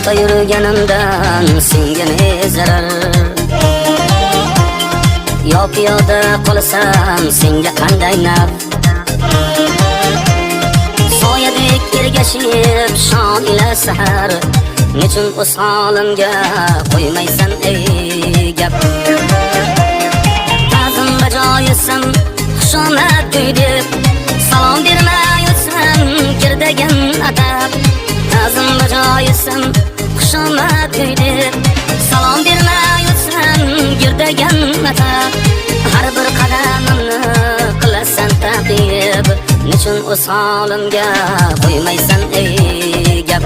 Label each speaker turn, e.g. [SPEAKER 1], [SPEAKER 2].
[SPEAKER 1] Uzoqda yurganimdan senga ne zarar? Yo piyoda qolsam senga qanday naf? Soyadek ergashib shon ila sahar, nechun o'z holimga qo'ymaysan ey gap? Ta'zim bajoyisam xushomad to'y deb, salom bermay o'tsam kirdagan adab. Ta'zim bajoyisam xushomad to'y deb, salom bermay o'tsam girdagan adab. Har bir qadamimni qilasan ta'qib, nechun o'z holimga qo'ymaysan ey gap?